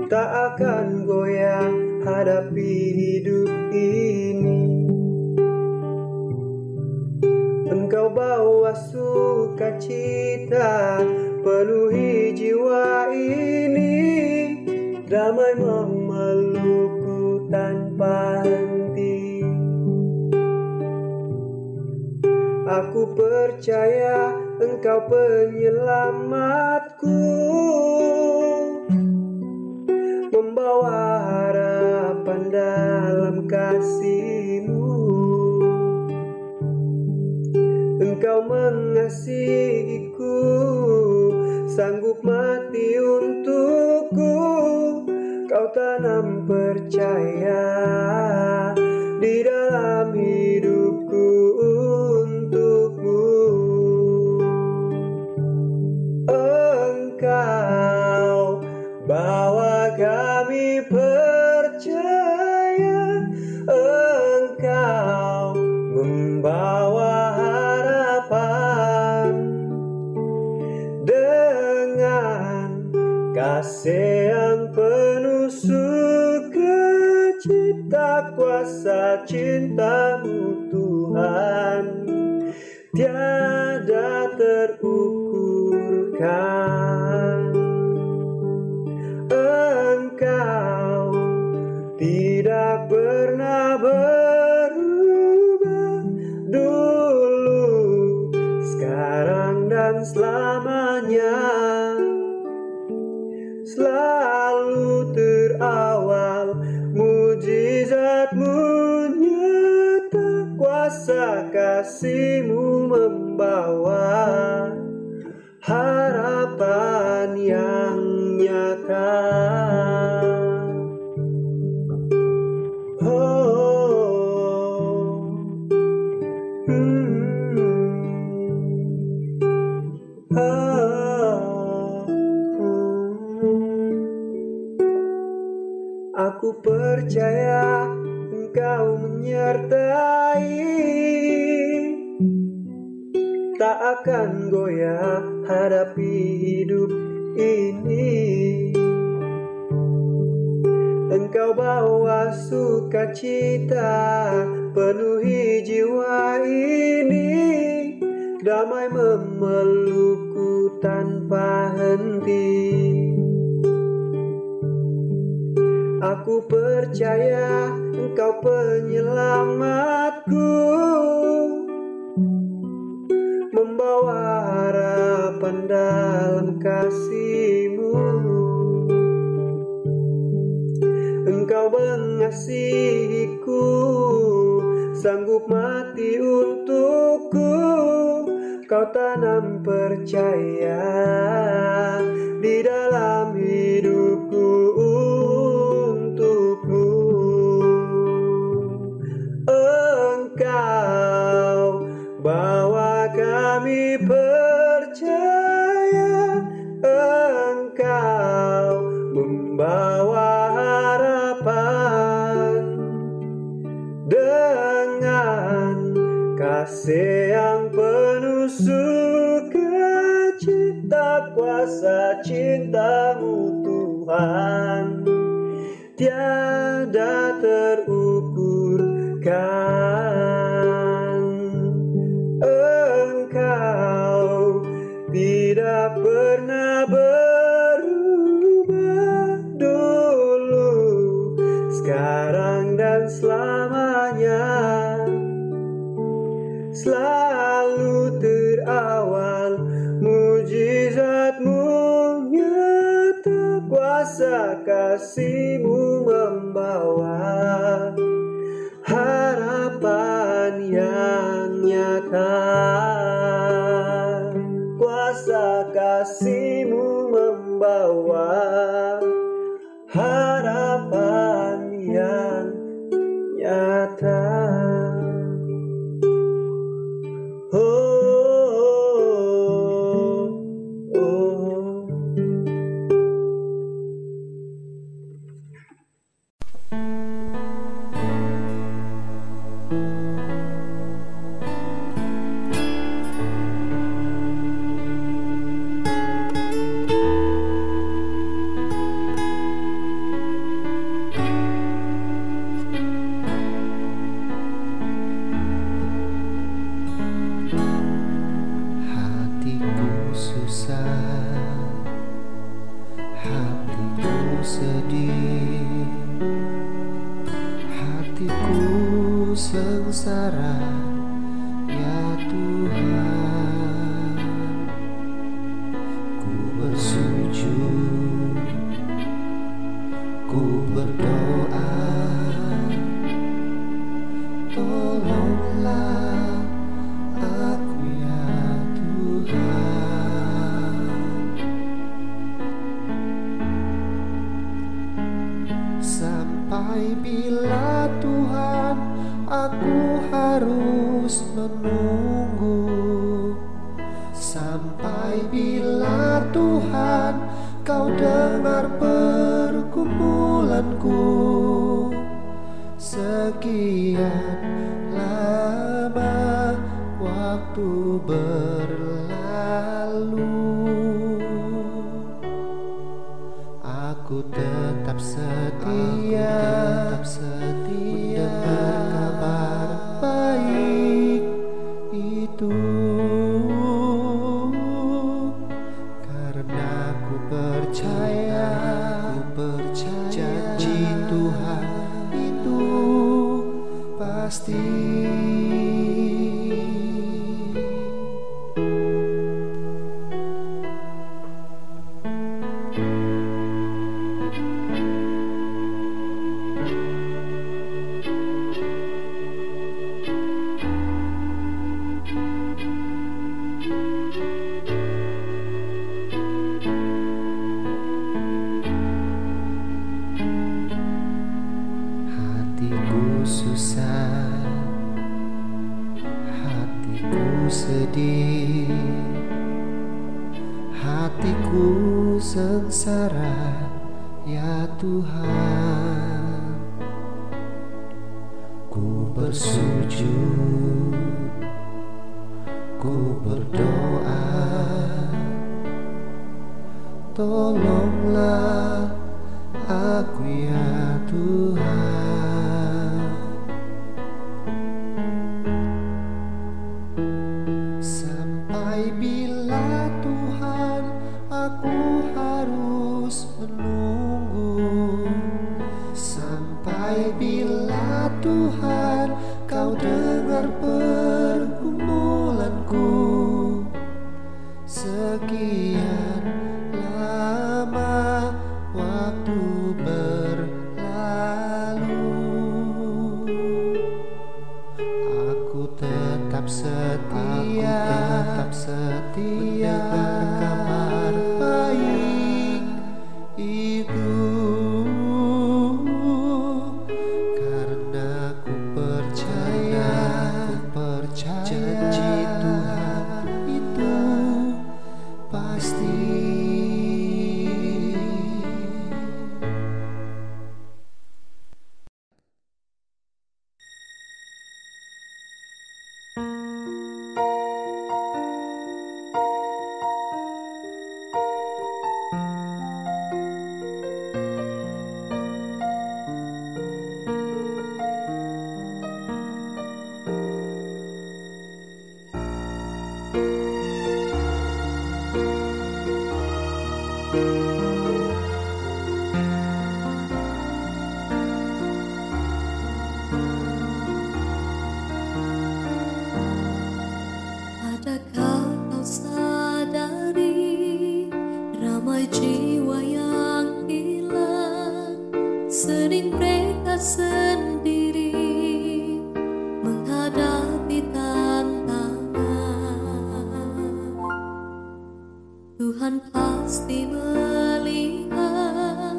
tak akan goyah hadapi hidup ini. Engkau bawa sukacita penuhi jiwa ini, damai memelukku tanpa henti. Aku percaya Engkau penyelamatku, membawa harapan dalam kasih-Mu. Engkau mengasihiku, sanggup mati untukku. Kau tanam percaya di dalam hidupku untukmu. Engkau bawa kami percaya, Engkau membawa harapan dengan kasih yang penuh sukacita. Kuasa cinta-Mu Tuhan tiada terukurkan. Engkau tidak pernah berubah, dulu, sekarang dan selamanya. Selalu terawal, mujizat-Mu nyata, kuasa kasih-Mu membawa harapan yang nyata. Aku percaya Engkau menyertai, tak akan goyah hadapi hidup ini. Engkau bawa sukacita penuhi jiwa ini, damai memelukku tanpa henti. Aku percaya Engkau penyelamatku, membawa harapan dalam kasih-Mu. Engkau mengasihiku, sanggup mati untukku. Kau tanam percaya di dalam hidupku untukmu. Engkau bawa kami percaya, Engkau membawa harapan dengan kasih yang penuh sukacita. Kuasa cinta-Mu Tuhan tiada terukurkan. Engkau tidak pernah berubah, dulu, sekarang dan selamanya. Selalu terawal, mujizat-Mu nyata, kuasa kasih-Mu membawa harapan yang nyata. Kuasa kasih-Mu membawa harapan yang nyata. sedih, hatiku sengsara, ya Tuhan. Ku bersujud, ku berdoa, tolonglah aku ya Tuhan. Sampai bila Tuhan aku harus menunggu? Sampai bila Tuhan Kau dengar pergumulanku? Sekian lama waktu berlalu, aku tetap setia, mendengar kabar baik itu, karena ku percaya janji Tuhan itu pasti. Hatiku susah, hatiku sedih, hatiku sengsara, ya Tuhan. Ku bersujud, ku berdoa, tolonglah aku ya Tuhan. Sampai bila Tuhan aku harus menunggu? Sampai bila Tuhan Kau dengar pergumulanku? Sekian lama waktu berlalu, aku tetap setia, mendengar kabar baik itu, karena ku percaya janji Tuhan itu pasti. Adakah kau sadari ramai jiwa yang hilang, sering mereka sendiri menghadapi tantangan. Tuhan pasti melihat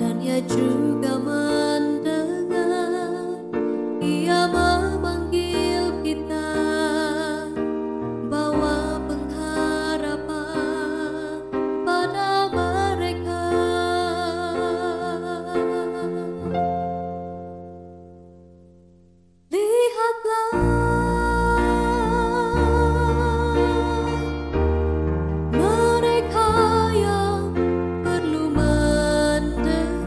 dan Ia juga mendengar. Ia memanggil kita bawa pengharapan pada mereka. Lihatlah, mereka yang perlu mendengar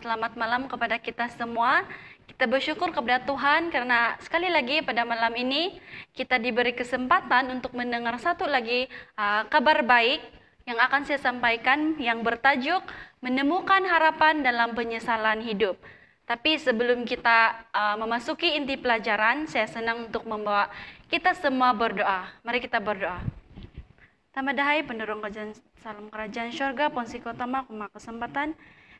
selamat malam kepada kita semua. Kita bersyukur kepada Tuhan karena sekali lagi pada malam ini kita diberi kesempatan untuk mendengar satu lagi kabar baik yang akan saya sampaikan yang bertajuk menemukan harapan dalam penyesalan hidup. Tapi sebelum kita memasuki inti pelajaran, saya senang untuk membawa kita semua berdoa. Mari kita berdoa. Tamadahai penderung salam kerajaan syurga ponsi kotama kuma kesempatan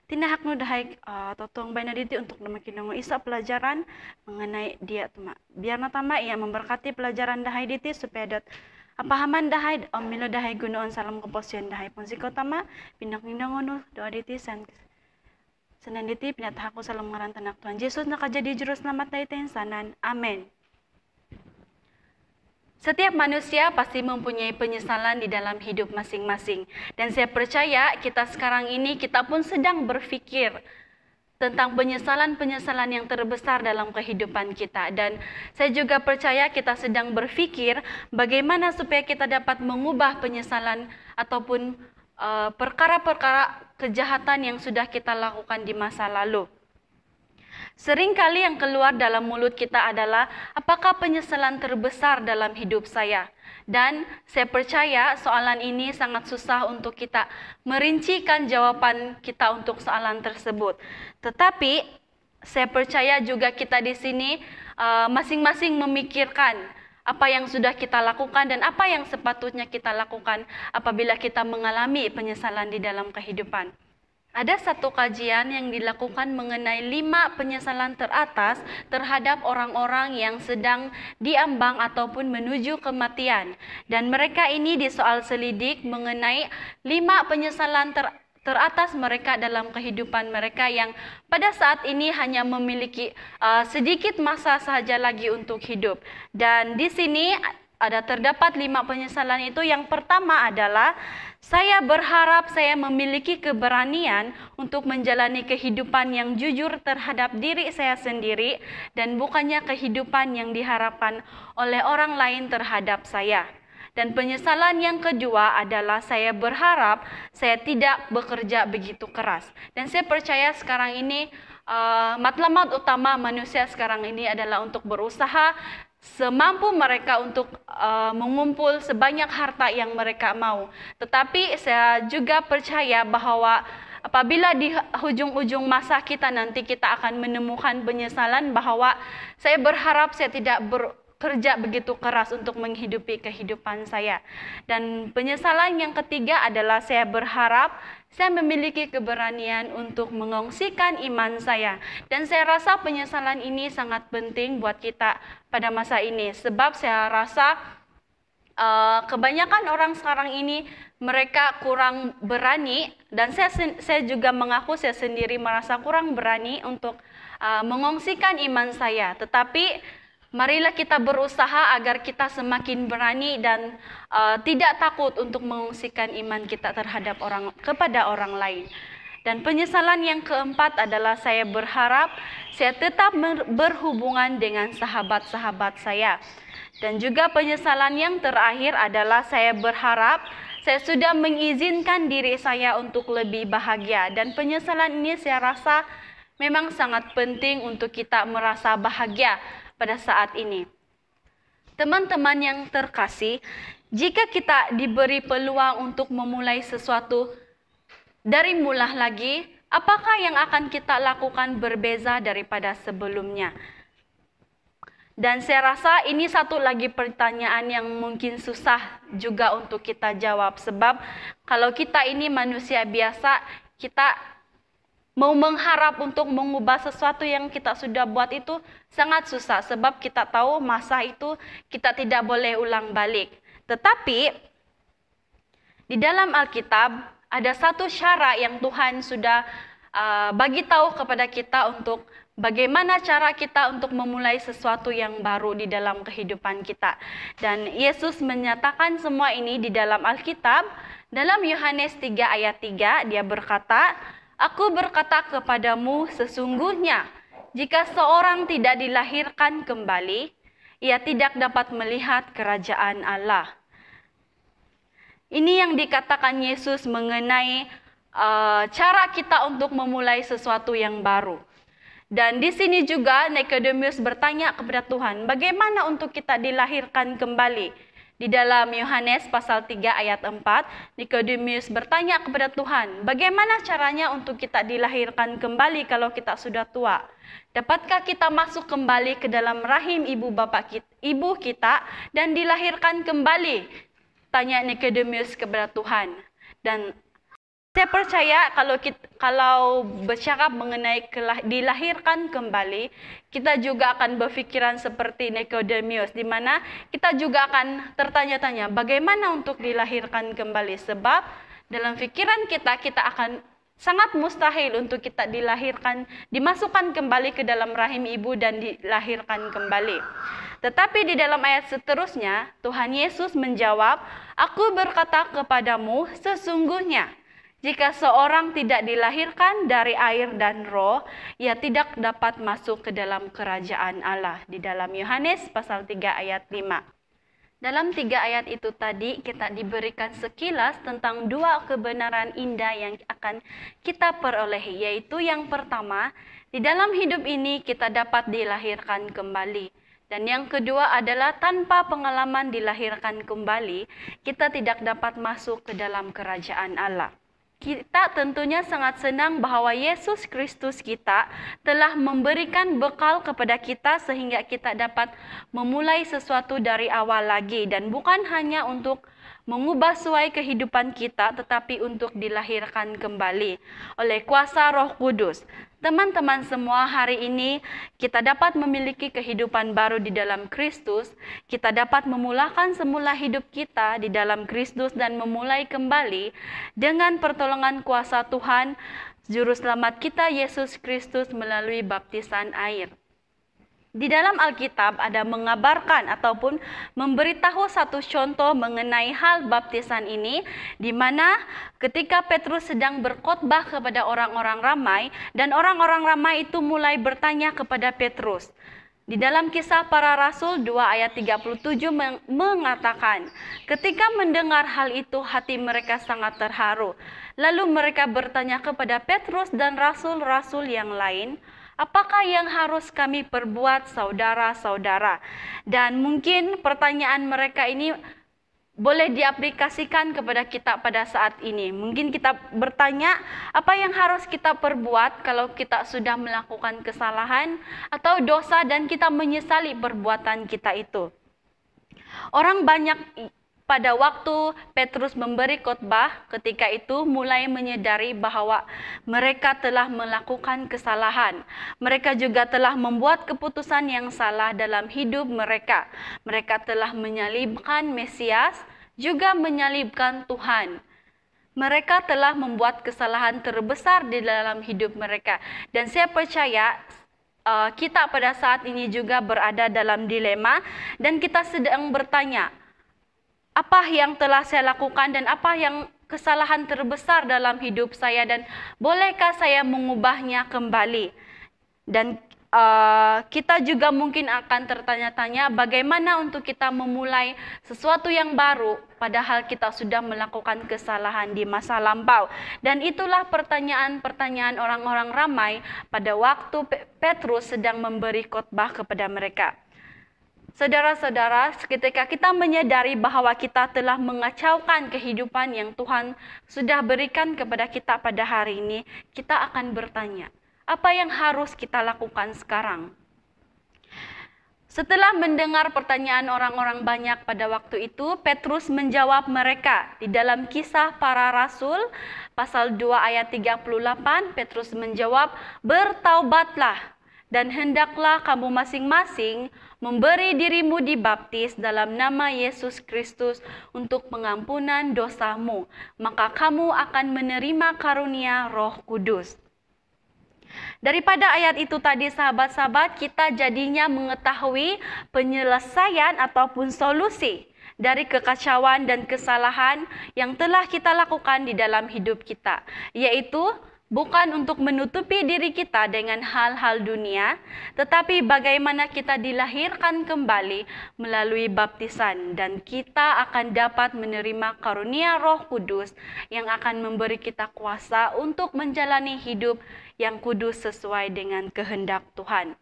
tina haknu dahai totong baina diti untuk demakin isa pelajaran mengenai dia tuma biar natama ia memberkati pelajaran dahai diti supaya apahaman dahai milo dahai gunoon salam keposian dahai ponsi kotama pindak nindangono doa diti senan diti pinatahaku salam ngaran tanak Tuhan Yesus nakajadi juru selamat dahai sanan amin. Setiap manusia pasti mempunyai penyesalan di dalam hidup masing-masing. Dan saya percaya kita sekarang ini kita pun sedang berpikir tentang penyesalan-penyesalan yang terbesar dalam kehidupan kita. Dan saya juga percaya kita sedang berpikir bagaimana supaya kita dapat mengubah penyesalan ataupun perkara-perkara kejahatan yang sudah kita lakukan di masa lalu. Seringkali yang keluar dalam mulut kita adalah, apakah penyesalan terbesar dalam hidup saya? Dan saya percaya soalan ini sangat susah untuk kita merincikan jawaban kita untuk soalan tersebut. Tetapi saya percaya juga kita di sini masing-masing memikirkan apa yang sudah kita lakukan dan apa yang sepatutnya kita lakukan apabila kita mengalami penyesalan di dalam kehidupan. Ada satu kajian yang dilakukan mengenai 5 penyesalan teratas terhadap orang-orang yang sedang diambang ataupun menuju kematian. Dan mereka ini disoal selidik mengenai 5 penyesalan teratas mereka dalam kehidupan mereka yang pada saat ini hanya memiliki sedikit masa saja lagi untuk hidup. Dan di sini ada terdapat 5 penyesalan itu. Yang pertama adalah saya berharap saya memiliki keberanian untuk menjalani kehidupan yang jujur terhadap diri saya sendiri dan bukannya kehidupan yang diharapkan oleh orang lain terhadap saya. Dan penyesalan yang kedua adalah saya berharap saya tidak bekerja begitu keras. Dan saya percaya sekarang ini matlamat utama manusia sekarang ini adalah untuk berusaha semampu mereka untuk mengumpul sebanyak harta yang mereka mau. Tetapi saya juga percaya bahwa apabila di ujung-ujung masa kita nanti kita akan menemukan penyesalan bahwa saya berharap saya tidak bekerja begitu keras untuk menghidupi kehidupan saya. Dan penyesalan yang ketiga adalah saya berharap saya memiliki keberanian untuk mengongsikan iman saya. Dan saya rasa penyesalan ini sangat penting buat kita pada masa ini. Sebab saya rasa kebanyakan orang sekarang ini mereka kurang berani. Dan saya juga mengaku saya sendiri merasa kurang berani untuk mengongsikan iman saya. Tetapi marilah kita berusaha agar kita semakin berani dan tidak takut untuk mengungsikan iman kita kepada orang lain. Dan penyesalan yang keempat adalah saya berharap saya tetap berhubungan dengan sahabat-sahabat saya. Dan juga penyesalan yang terakhir adalah saya berharap saya sudah mengizinkan diri saya untuk lebih bahagia. Dan penyesalan ini saya rasa memang sangat penting untuk kita merasa bahagia pada saat ini. Teman-teman yang terkasih, jika kita diberi peluang untuk memulai sesuatu dari mula lagi, apakah yang akan kita lakukan berbeza daripada sebelumnya? Dan saya rasa ini satu lagi pertanyaan yang mungkin susah juga untuk kita jawab. Sebab kalau kita ini manusia biasa, kita mau mengharap untuk mengubah sesuatu yang kita sudah buat itu sangat susah. Sebab kita tahu masa itu kita tidak boleh ulang balik. Tetapi di dalam Alkitab ada satu syarat yang Tuhan sudah bagi tahu kepada kita untuk bagaimana cara kita untuk memulai sesuatu yang baru di dalam kehidupan kita. Dan Yesus menyatakan semua ini di dalam Alkitab. Dalam Yohanes 3 ayat 3 dia berkata, Aku berkata kepadamu sesungguhnya, jika seorang tidak dilahirkan kembali, ia tidak dapat melihat kerajaan Allah. Ini yang dikatakan Yesus mengenai cara kita untuk memulai sesuatu yang baru. Dan di sini juga Nikodemus bertanya kepada Tuhan, bagaimana untuk kita dilahirkan kembali? Di dalam Yohanes pasal 3 ayat 4, Nikodemus bertanya kepada Tuhan, bagaimana caranya untuk kita dilahirkan kembali kalau kita sudah tua? Dapatkah kita masuk kembali ke dalam rahim ibu kita dan dilahirkan kembali? Tanya Nikodemus kepada Tuhan. Dan saya percaya kalau bercakap mengenai dilahirkan kembali, kita juga akan berpikiran seperti Nikodemus, di mana kita juga akan tertanya-tanya bagaimana untuk dilahirkan kembali. Sebab dalam pikiran kita akan sangat mustahil untuk kita dimasukkan kembali ke dalam rahim ibu dan dilahirkan kembali. Tetapi di dalam ayat seterusnya, Tuhan Yesus menjawab, "Aku berkata kepadamu, sesungguhnya jika seorang tidak dilahirkan dari air dan roh, ia tidak dapat masuk ke dalam kerajaan Allah." Di dalam Yohanes pasal 3 ayat 5. Dalam 3 ayat itu tadi kita diberikan sekilas tentang dua kebenaran indah yang akan kita perolehi, yaitu yang pertama, di dalam hidup ini kita dapat dilahirkan kembali. Dan yang kedua adalah tanpa pengalaman dilahirkan kembali, kita tidak dapat masuk ke dalam kerajaan Allah. Kita tentunya sangat senang bahwa Yesus Kristus kita telah memberikan bekal kepada kita sehingga kita dapat memulai sesuatu dari awal lagi, dan bukan hanya untuk mengubah suai kehidupan kita, tetapi untuk dilahirkan kembali oleh kuasa Roh Kudus. Teman-teman semua, hari ini kita dapat memiliki kehidupan baru di dalam Kristus. Kita dapat memulakan semula hidup kita di dalam Kristus dan memulai kembali dengan pertolongan kuasa Tuhan, Juru Selamat kita Yesus Kristus melalui baptisan air. Di dalam Alkitab ada mengabarkan ataupun memberitahu satu contoh mengenai hal baptisan ini, di mana ketika Petrus sedang berkhotbah kepada orang-orang ramai, dan orang-orang ramai itu mulai bertanya kepada Petrus. Di dalam Kisah Para Rasul 2 ayat 37 mengatakan, ketika mendengar hal itu hati mereka sangat terharu. Lalu mereka bertanya kepada Petrus dan rasul-rasul yang lain, apakah yang harus kami perbuat, saudara-saudara? Dan mungkin pertanyaan mereka ini boleh diaplikasikan kepada kita pada saat ini. Mungkin kita bertanya, apa yang harus kita perbuat kalau kita sudah melakukan kesalahan atau dosa dan kita menyesali perbuatan kita itu? Orang banyak pada waktu Petrus memberi khotbah ketika itu mulai menyadari bahwa mereka telah melakukan kesalahan. Mereka juga telah membuat keputusan yang salah dalam hidup mereka. Mereka telah menyalibkan Mesias, juga menyalibkan Tuhan. Mereka telah membuat kesalahan terbesar di dalam hidup mereka. Dan saya percaya kita pada saat ini juga berada dalam dilema dan kita sedang bertanya, apa yang telah saya lakukan dan apa yang kesalahan terbesar dalam hidup saya, dan bolehkah saya mengubahnya kembali? Dan kita juga mungkin akan tertanya-tanya bagaimana untuk kita memulai sesuatu yang baru padahal kita sudah melakukan kesalahan di masa lampau. Dan itulah pertanyaan-pertanyaan orang-orang ramai pada waktu Petrus sedang memberi khotbah kepada mereka. Saudara-saudara, ketika kita menyadari bahwa kita telah mengacaukan kehidupan yang Tuhan sudah berikan kepada kita pada hari ini, kita akan bertanya, apa yang harus kita lakukan sekarang? Setelah mendengar pertanyaan orang-orang banyak pada waktu itu, Petrus menjawab mereka. Di dalam Kisah Para Rasul, pasal 2 ayat 38, Petrus menjawab, "Bertaubatlah, dan hendaklah kamu masing-masing memberi dirimu dibaptis dalam nama Yesus Kristus untuk pengampunan dosamu, maka kamu akan menerima karunia Roh Kudus." Daripada ayat itu tadi, sahabat-sahabat, kita jadinya mengetahui penyelesaian ataupun solusi dari kekacauan dan kesalahan yang telah kita lakukan di dalam hidup kita, yaitu bukan untuk menutupi diri kita dengan hal-hal dunia, tetapi bagaimana kita dilahirkan kembali melalui baptisan dan kita akan dapat menerima karunia Roh Kudus yang akan memberi kita kuasa untuk menjalani hidup yang kudus sesuai dengan kehendak Tuhan.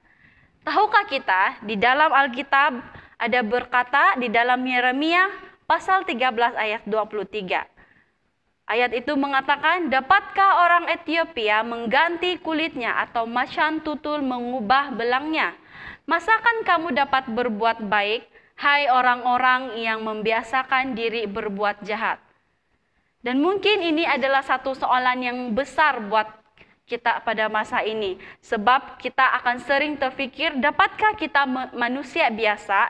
Tahukah kita di dalam Alkitab ada berkata di dalam Yeremia pasal 13 ayat 23. Ayat itu mengatakan, dapatkah orang Ethiopia mengganti kulitnya atau macan tutul mengubah belangnya? Masakan kamu dapat berbuat baik, hai orang-orang yang membiasakan diri berbuat jahat? Dan mungkin ini adalah satu soalan yang besar buat kita pada masa ini. Sebab kita akan sering terfikir, dapatkah kita manusia biasa,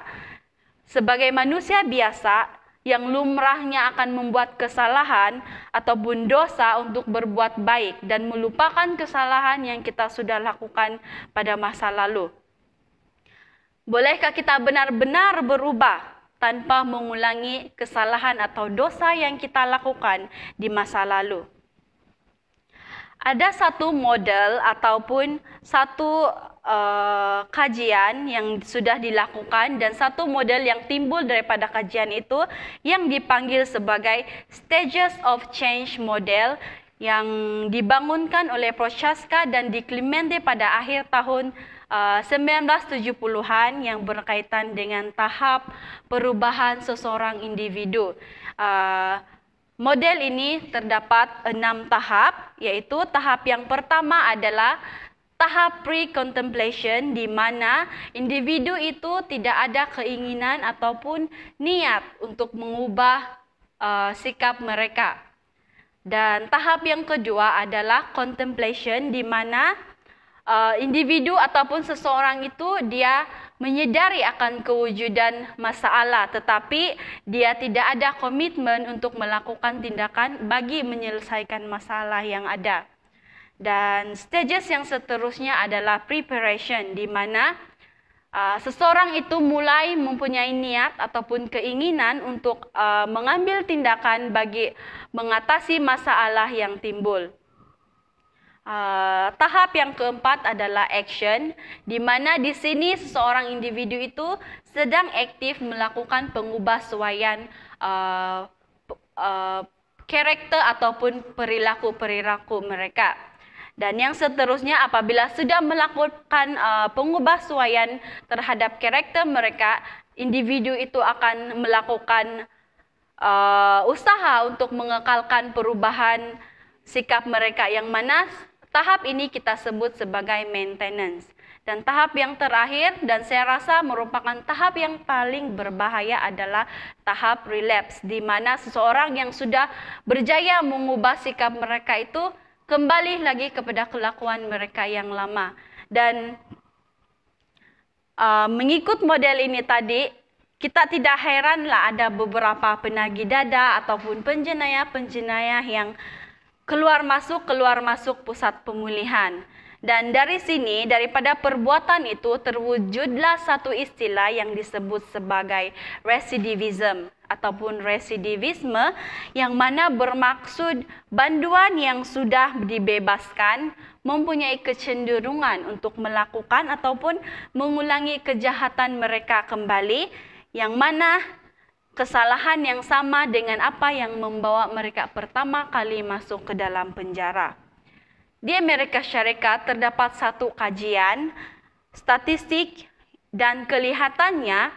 sebagai manusia biasa, yang lumrahnya akan membuat kesalahan ataupun dosa untuk berbuat baik dan melupakan kesalahan yang kita sudah lakukan pada masa lalu. Bolehkah kita benar-benar berubah tanpa mengulangi kesalahan atau dosa yang kita lakukan di masa lalu? Ada satu model ataupun satu kajian yang sudah dilakukan dan satu model yang timbul daripada kajian itu yang dipanggil sebagai Stages of Change Model yang dibangunkan oleh Prochaska dan Di Clemente pada akhir tahun 1970-an yang berkaitan dengan tahap perubahan seseorang individu. Model ini terdapat 6 tahap, yaitu tahap yang pertama adalah tahap pre-contemplation, di mana individu itu tidak ada keinginan ataupun niat untuk mengubah sikap mereka. Dan tahap yang kedua adalah contemplation, di mana individu ataupun seseorang itu dia menyadari akan kewujudan masalah, tetapi dia tidak ada komitmen untuk melakukan tindakan bagi menyelesaikan masalah yang ada. Dan stages yang seterusnya adalah preparation, di mana seseorang itu mulai mempunyai niat ataupun keinginan untuk mengambil tindakan bagi mengatasi masalah yang timbul. Tahap yang keempat adalah action, di mana di sini seseorang individu itu sedang aktif melakukan pengubahsuaian karakter ataupun perilaku-perilaku mereka. Dan yang seterusnya, apabila sudah melakukan pengubahsuaian terhadap karakter mereka, individu itu akan melakukan usaha untuk mengekalkan perubahan sikap mereka, yang mana tahap ini kita sebut sebagai maintenance. Dan tahap yang terakhir, dan saya rasa merupakan tahap yang paling berbahaya, adalah tahap relapse, di mana seseorang yang sudah berjaya mengubah sikap mereka itu kembali lagi kepada kelakuan mereka yang lama. Dan mengikut model ini tadi, kita tidak heranlah ada beberapa penagih dada ataupun penjenayah-penjenayah yang keluar masuk pusat pemulihan. Dan dari sini, daripada perbuatan itu terwujudlah satu istilah yang disebut sebagai residivism ataupun residivisme, yang mana bermaksud banduan yang sudah dibebaskan mempunyai kecenderungan untuk melakukan ataupun mengulangi kejahatan mereka kembali, yang mana kesalahan yang sama dengan apa yang membawa mereka pertama kali masuk ke dalam penjara. Di Amerika Syarikat terdapat satu kajian statistik dan kelihatannya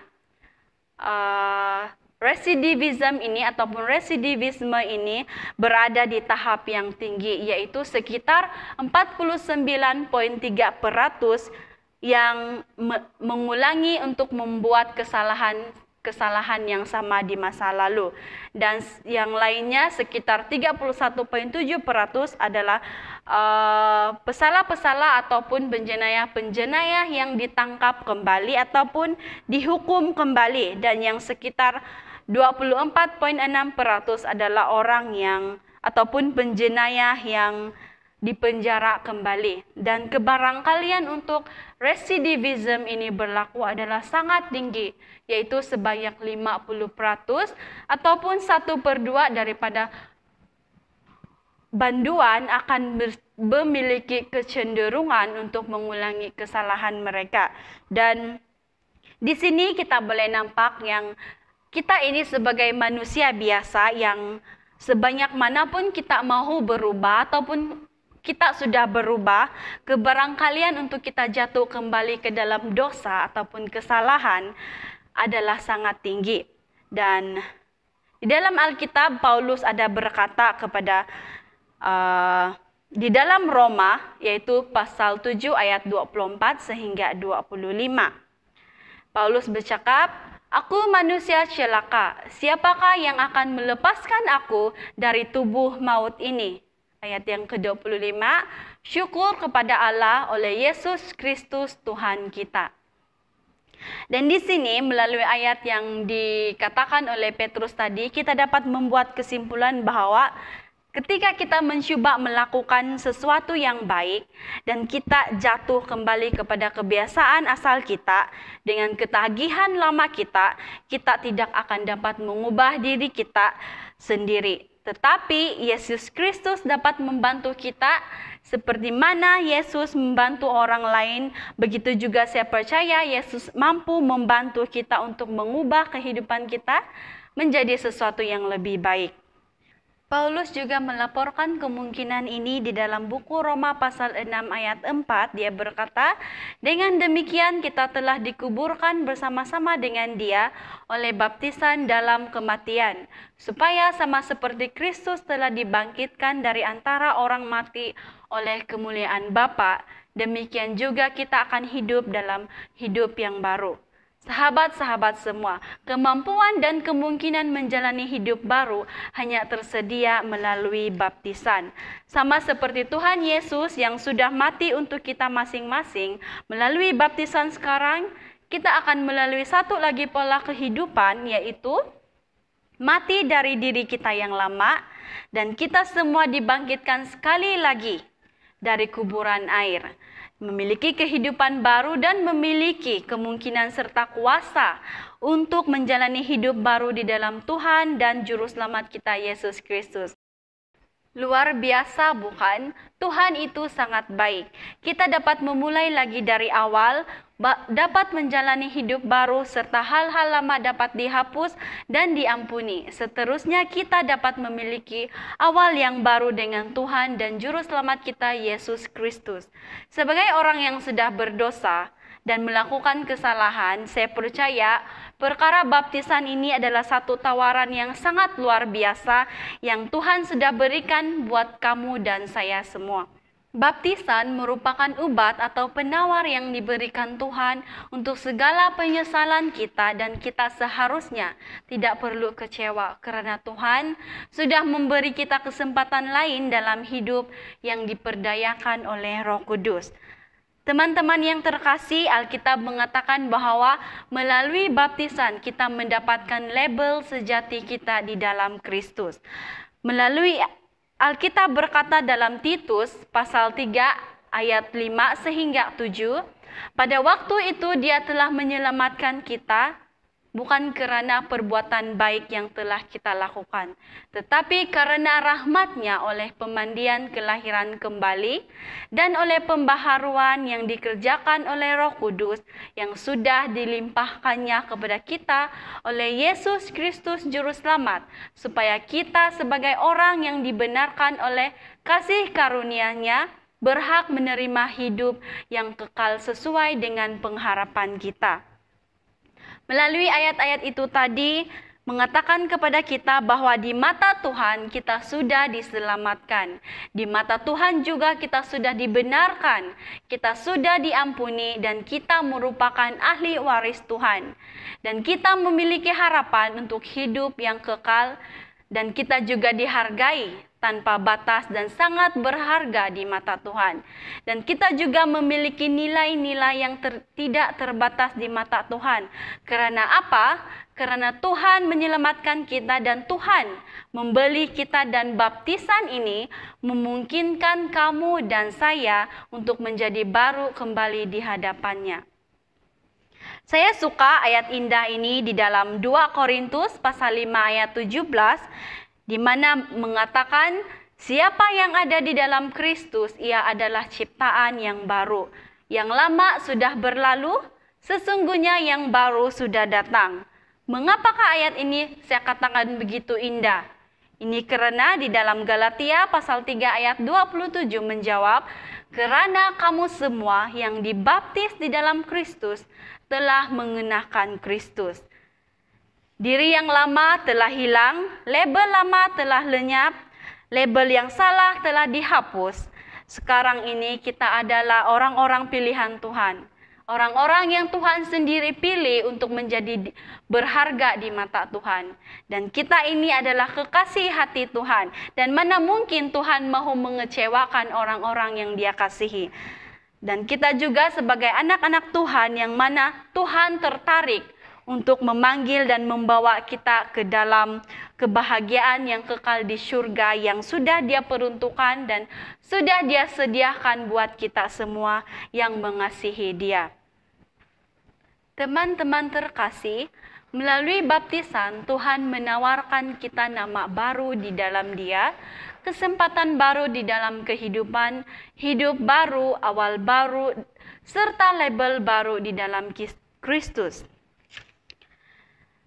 residivism ini ataupun residivisme ini berada di tahap yang tinggi, yaitu sekitar 49,3% yang mengulangi untuk membuat kesalahan yang sama di masa lalu, dan yang lainnya sekitar 31,7% adalah pesalah-pesalah ataupun penjenayah-penjenayah yang ditangkap kembali ataupun dihukum kembali, dan yang sekitar 24,6% adalah orang yang ataupun penjenayah yang dipenjara kembali. Dan kebarangkalian untuk residivism ini berlaku adalah sangat tinggi, yaitu sebanyak 50% ataupun 1/2 daripada banduan akan memiliki kecenderungan untuk mengulangi kesalahan mereka. Dan di sini kita boleh nampak yang kita ini sebagai manusia biasa yang sebanyak manapun kita mau berubah ataupun kita sudah berubah, kebarangkalian untuk kita jatuh kembali ke dalam dosa ataupun kesalahan adalah sangat tinggi. Dan di dalam Alkitab, Paulus ada berkata kepada di dalam Roma, yaitu pasal 7 ayat 24 sehingga 25. Paulus bercakap, "Aku manusia celaka, siapakah yang akan melepaskan aku dari tubuh maut ini?" Ayat yang ke-25, "Syukur kepada Allah oleh Yesus Kristus Tuhan kita." Dan di sini melalui ayat yang dikatakan oleh Petrus tadi, kita dapat membuat kesimpulan bahwa ketika kita mencoba melakukan sesuatu yang baik dan kita jatuh kembali kepada kebiasaan asal kita dengan ketagihan lama kita tidak akan dapat mengubah diri kita sendiri. Tetapi Yesus Kristus dapat membantu kita seperti mana Yesus membantu orang lain, begitu juga saya percaya Yesus mampu membantu kita untuk mengubah kehidupan kita menjadi sesuatu yang lebih baik. Paulus juga melaporkan kemungkinan ini di dalam buku Roma pasal 6 ayat 4. Dia berkata, "Dengan demikian kita telah dikuburkan bersama-sama dengan Dia oleh baptisan dalam kematian, supaya sama seperti Kristus telah dibangkitkan dari antara orang mati oleh kemuliaan Bapa, demikian juga kita akan hidup dalam hidup yang baru." Sahabat-sahabat semua, kemampuan dan kemungkinan menjalani hidup baru hanya tersedia melalui baptisan. Sama seperti Tuhan Yesus yang sudah mati untuk kita masing-masing, melalui baptisan sekarang, kita akan melalui satu lagi pola kehidupan, yaitu mati dari diri kita yang lama, dan kita semua dibangkitkan sekali lagi dari kuburan air, memiliki kehidupan baru dan memiliki kemungkinan serta kuasa untuk menjalani hidup baru di dalam Tuhan dan Juru Selamat kita Yesus Kristus. Luar biasa bukan? Tuhan itu sangat baik. Kita dapat memulai lagi dari awal, dapat menjalani hidup baru serta hal-hal lama dapat dihapus dan diampuni. Seterusnya kita dapat memiliki awal yang baru dengan Tuhan dan Juru Selamat kita Yesus Kristus. Sebagai orang yang sudah berdosa dan melakukan kesalahan, saya percaya perkara baptisan ini adalah satu tawaran yang sangat luar biasa yang Tuhan sudah berikan buat kamu dan saya semua. Baptisan merupakan obat atau penawar yang diberikan Tuhan untuk segala penyesalan kita, dan kita seharusnya tidak perlu kecewa karena Tuhan sudah memberi kita kesempatan lain dalam hidup yang diperdayakan oleh Roh Kudus. Teman-teman yang terkasih, Alkitab mengatakan bahwa melalui baptisan kita mendapatkan label sejati kita di dalam Kristus. Melalui Alkitab berkata dalam Titus pasal 3 ayat 5 sehingga 7, "Pada waktu itu Dia telah menyelamatkan kita, bukan karena perbuatan baik yang telah kita lakukan, tetapi karena rahmat-Nya oleh pemandian kelahiran kembali dan oleh pembaharuan yang dikerjakan oleh Roh Kudus yang sudah dilimpahkannya kepada kita oleh Yesus Kristus Juru Selamat, supaya kita sebagai orang yang dibenarkan oleh kasih karunia-Nya berhak menerima hidup yang kekal sesuai dengan pengharapan kita." Melalui ayat-ayat itu tadi mengatakan kepada kita bahwa di mata Tuhan kita sudah diselamatkan. Di mata Tuhan juga kita sudah dibenarkan, kita sudah diampuni, dan kita merupakan ahli waris Tuhan. Dan kita memiliki harapan untuk hidup yang kekal, dan kita juga dihargai tanpa batas dan sangat berharga di mata Tuhan. Dan kita juga memiliki nilai-nilai yang tidak terbatas di mata Tuhan. Karena apa? Karena Tuhan menyelamatkan kita dan Tuhan membeli kita, dan baptisan ini memungkinkan kamu dan saya untuk menjadi baru kembali di hadapannya. Saya suka ayat indah ini di dalam 2 Korintus pasal 5 ayat 17, di mana mengatakan, Siapa yang ada di dalam Kristus, ia adalah ciptaan yang baru. Yang lama sudah berlalu, sesungguhnya yang baru sudah datang. Mengapakah ayat ini saya katakan begitu indah? Ini karena di dalam Galatia pasal 3 ayat 27 menjawab, karena kamu semua yang dibaptis di dalam Kristus telah mengenakan Kristus. Diri yang lama telah hilang, label lama telah lenyap, label yang salah telah dihapus. Sekarang ini kita adalah orang-orang pilihan Tuhan. Orang-orang yang Tuhan sendiri pilih untuk menjadi berharga di mata Tuhan. Dan kita ini adalah kekasih hati Tuhan. Dan mana mungkin Tuhan mau mengecewakan orang-orang yang Dia kasihi. Dan kita juga sebagai anak-anak Tuhan yang mana Tuhan tertarik untuk memanggil dan membawa kita ke dalam kebahagiaan yang kekal di surga yang sudah Dia peruntukkan dan sudah Dia sediakan buat kita semua yang mengasihi Dia. Teman-teman terkasih, melalui baptisan Tuhan menawarkan kita nama baru di dalam Dia, kesempatan baru di dalam kehidupan, hidup baru, awal baru, serta label baru di dalam Kristus.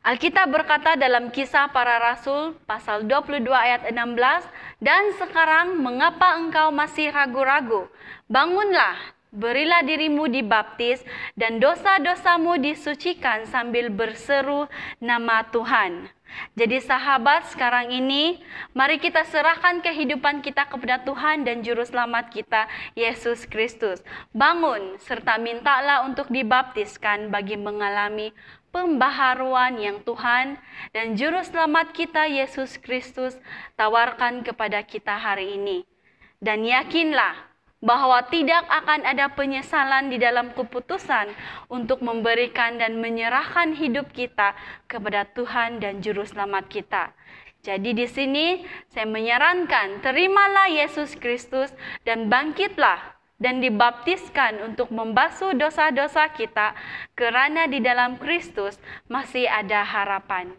Alkitab berkata dalam Kisah Para Rasul pasal 22 ayat 16, "Dan sekarang mengapa engkau masih ragu-ragu? Bangunlah, berilah dirimu dibaptis dan dosa-dosamu disucikan sambil berseru nama Tuhan." Jadi sahabat, sekarang ini mari kita serahkan kehidupan kita kepada Tuhan dan Juru Selamat kita, Yesus Kristus. Bangun serta mintalah untuk dibaptiskan bagi mengalami pembaharuan yang Tuhan dan Juru Selamat kita, Yesus Kristus, tawarkan kepada kita hari ini. Dan yakinlah bahwa tidak akan ada penyesalan di dalam keputusan untuk memberikan dan menyerahkan hidup kita kepada Tuhan dan Juru Selamat kita. Jadi di sini saya menyarankan, terimalah Yesus Kristus dan bangkitlah dan dibaptiskan untuk membasuh dosa-dosa kita, karena di dalam Kristus masih ada harapan.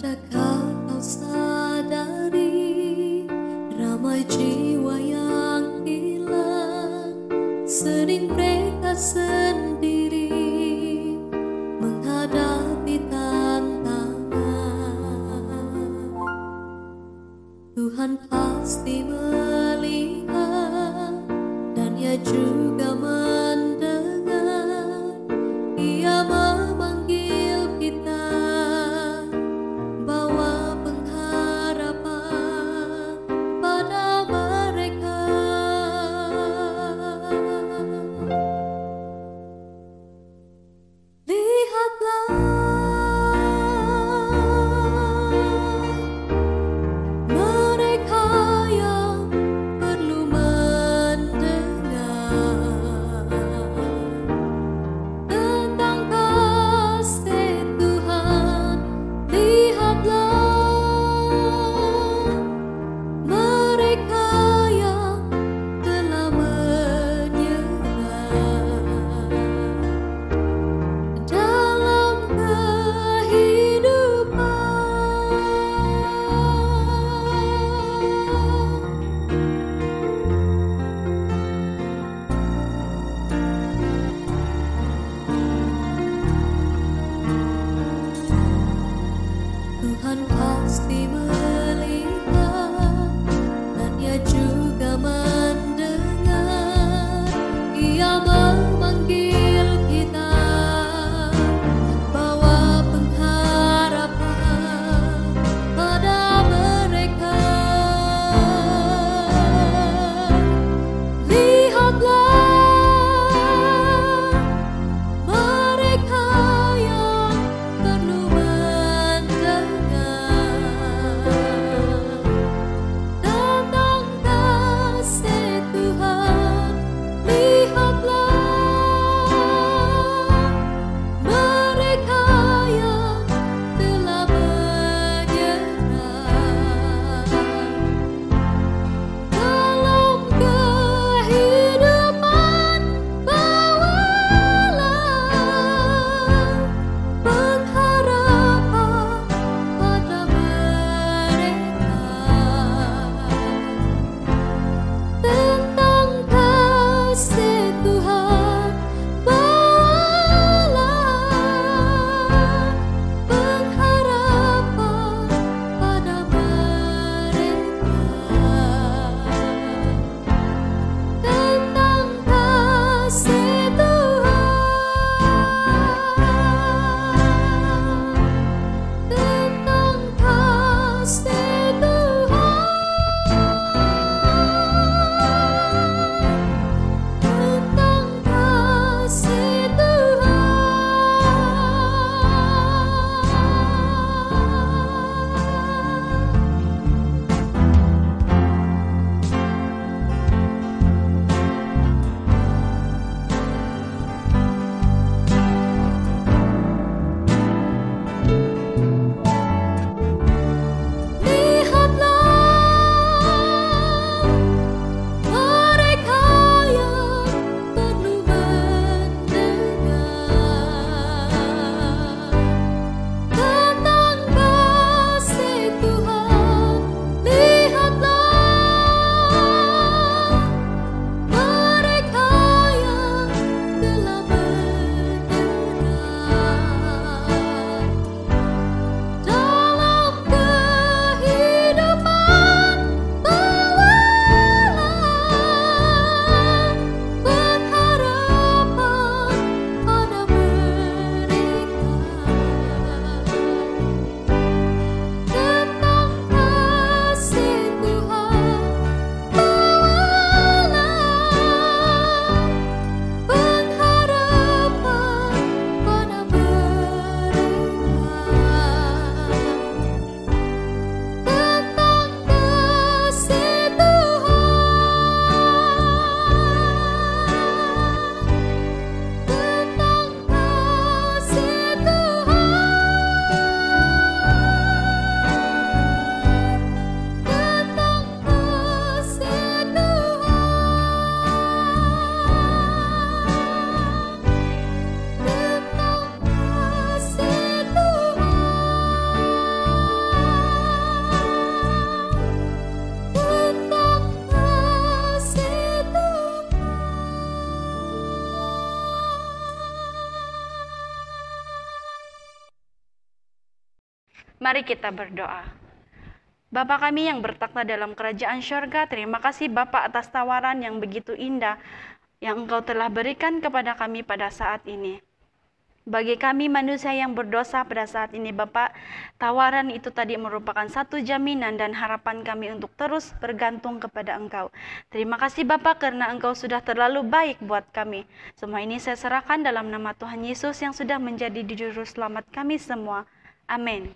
Adakah kau sadari ramai jiwa yang hilang, sering mereka sendiri menghadapi tantangan. Tuhan pasti melihat dan Ia juga mendengar. Ia memanggil kita bawa pengharapan pada mereka. Lihatlah, mereka yang perlu mendengar tentang kasih Tuhan. Lihatlah, mereka yang telah menyerah dalam kehidupan. Tuhan pasti melihat dan Ia juga mendengar. Ia memanggil kita bawa pengharapan pada mereka. Lihatlah, mereka yang perlu Mari kita berdoa. Bapa kami yang bertakhta dalam kerajaan syurga, terima kasih Bapa atas tawaran yang begitu indah yang Engkau telah berikan kepada kami pada saat ini. Bagi kami manusia yang berdosa pada saat ini Bapak, tawaran itu tadi merupakan satu jaminan dan harapan kami untuk terus bergantung kepada Engkau. Terima kasih Bapak karena Engkau sudah terlalu baik buat kami. Semua ini saya serahkan dalam nama Tuhan Yesus yang sudah menjadi juru selamat kami semua. Amin.